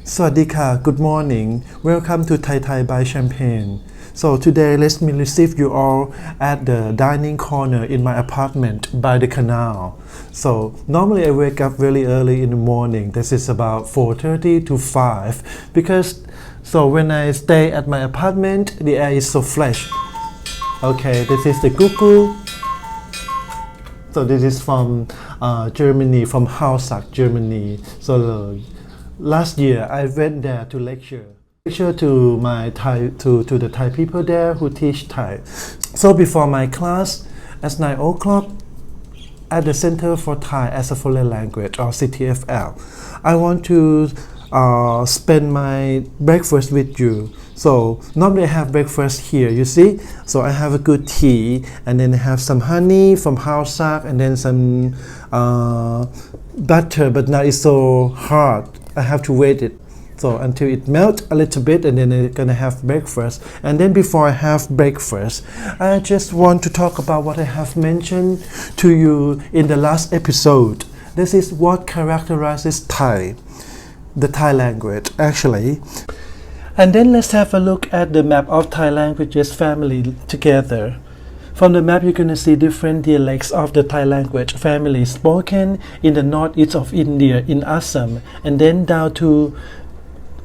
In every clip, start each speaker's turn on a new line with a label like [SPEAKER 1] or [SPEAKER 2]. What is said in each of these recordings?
[SPEAKER 1] Sawadika, good morning. Welcome to Thai Thai by Champagne. So today let me receive you all at the dining corner in my apartment by the canal. So normally I wake up really early in the morning. This is about 4:30 to 5 because when I stay at my apartment the air is so fresh. Okay, this is the cuckoo. So this is from Germany, from Hausack, Germany. So last year I went there to lecture to my Thai to the Thai people there who teach Thai. So before my class at 9 o'clock at the Center for Thai as a Foreign Language or CTFL, I want to spend my breakfast with you. So normally I have breakfast here, you see. So I have a good tea, and then I have some honey from Hausack, and then some butter, but now it's so hard. I have to wait it. So until it melts a little bit, and then I'm gonna have breakfast. And then before I have breakfast, I just want to talk about what I have mentioned to you in the last episode. This is what characterizes Thai, the Thai language actually. And then let's have a look at the map of Thai languages family together. From the map, you're going to see different dialects of the Thai language family spoken in the northeast of India in Assam, and then down to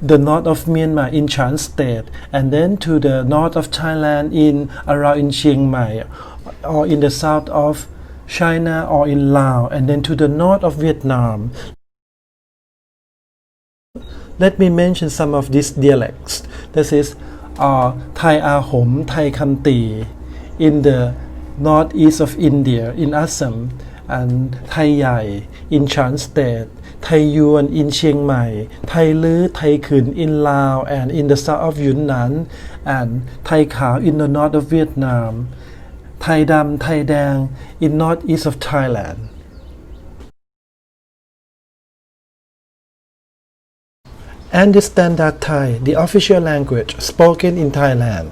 [SPEAKER 1] the north of Myanmar in Chan state, and then to the north of Thailand around in Chiang Mai, or in the south of China or in Laos, and then to the north of Vietnam. Let me mention some of these dialects. This is Thai Ahom, Thai Khamti in the northeast of India in Assam, and Thai Yai in Chan state, Thai Yuan in Chiang Mai, Thai Lư, Thai Khun in Laos and in the south of Yunnan, and Thai Khao in the north of Vietnam, Thai Dam, Thai Dang in northeast of Thailand. And the Standard Thai, the official language spoken in Thailand.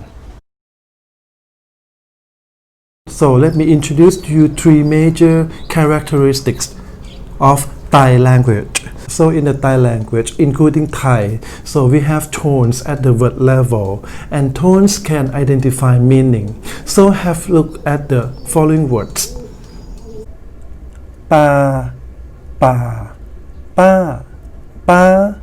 [SPEAKER 1] So let me introduce to you three major characteristics of Thai language. So in the Thai language, including Thai, so we have tones at the word level, and tones can identify meaning. So have a look at the following words. Pa, pa, pa, pa,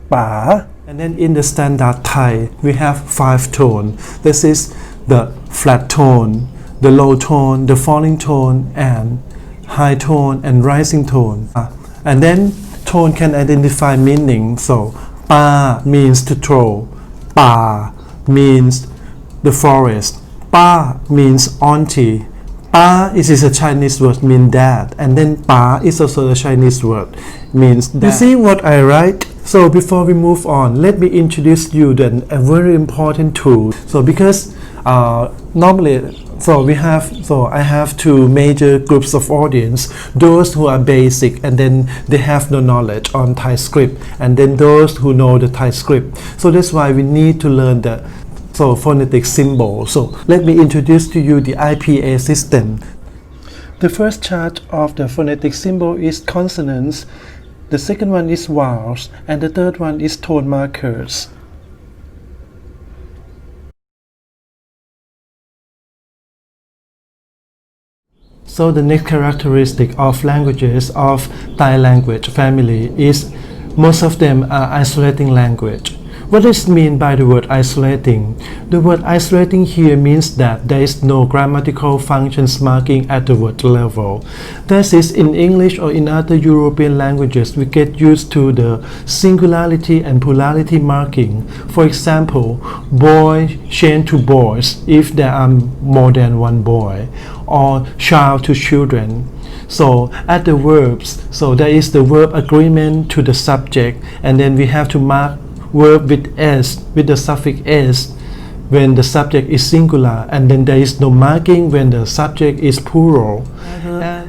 [SPEAKER 1] pa. And then in the Standard Thai, we have 5 tones. This is the flat tone, the low tone, the falling tone, and high tone and rising tone. And then tone can identify meaning. So pa means to throw, pa means the forest, pa means auntie, pa is a Chinese word mean dad, and then pa is also a Chinese word means dad. You see what I write? So before we move on, let me introduce you then a very important tool. So because normally I have two major groups of audience, those who are basic and then they have no knowledge on Thai script, and then those who know the Thai script. So that's why we need to learn the phonetic symbol. So let me introduce to you the IPA system. The first chart of the phonetic symbol is consonants, the second one is vowels, and the third one is tone markers. So the next characteristic of languages of Thai language family is most of them are isolating language. What does it mean by the word isolating? The word isolating here means that there is no grammatical functions marking at the word level. That is, in English or in other European languages, we get used to the singularity and plurality marking. For example, boy change to boys if there are more than one boy, or child to children. So at the verbs, so there is the verb agreement to the subject, and then we have to mark verb with s, with the suffix s when the subject is singular, and then there is no marking when the subject is plural.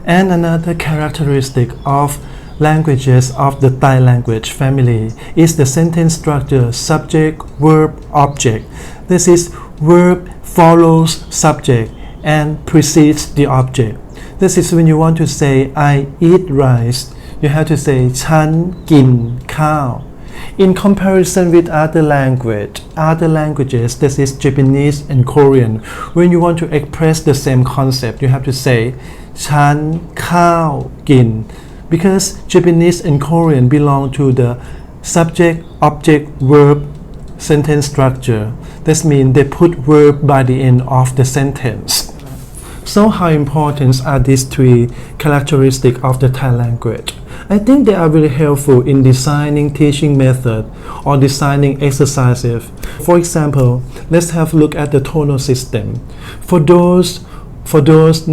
[SPEAKER 1] And another characteristic of languages of the Thai language family is the sentence structure subject, verb, object. This is verb follows subject and precedes the object. This is when you want to say I eat rice, you have to say ฉันกินข้าว In comparison with other languages, this is Japanese and Korean. When you want to express the same concept, you have to say ฉันข้าวกิน because Japanese and Korean belong to the subject, object, verb sentence structure. This means they put verb by the end of the sentence. So how important are these three characteristics of the Thai language? I think they are very helpful in designing teaching method or designing exercises. For example, let's have a look at the tonal system. For those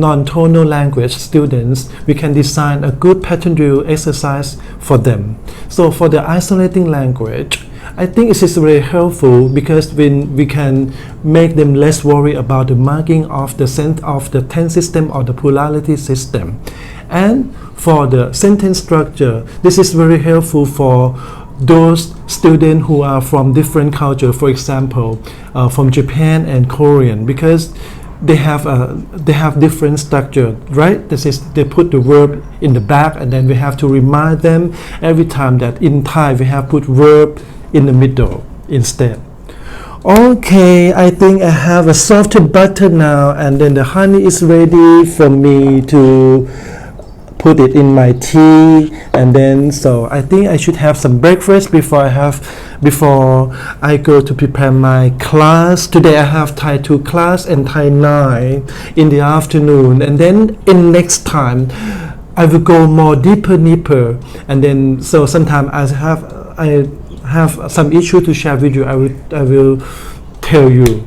[SPEAKER 1] non-tonal language students, we can design a good pattern drill exercise for them. So for the isolating language, I think it is very helpful because when we can make them less worried about the marking of the tense system or the plurality system. And for the sentence structure, this is very helpful for those students who are from different culture, for example, from Japan and Korean, because they have different structure, right? This is they put the verb in the back, and then we have to remind them every time that in Thai we have put verb in the middle instead. Okay, I think I have a softer butter now, and then the honey is ready for me to put it in my tea, and then so I think I should have some breakfast before I go to prepare my class. Today I have Thai 2 class and Thai 9 in the afternoon, and then in next time I will go more deeper, and then so sometime I have some issue to share with you. I will tell you.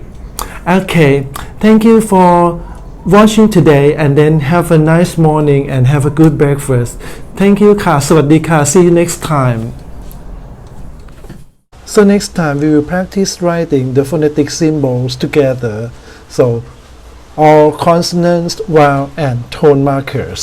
[SPEAKER 1] Okay, thank you for watching today, and then have a nice morning and have a good breakfast. Thank you ค่ะ สวัสดีค่ะ see you next time. So next time we will practice writing the phonetic symbols together. So all consonants, vowel and tone markers.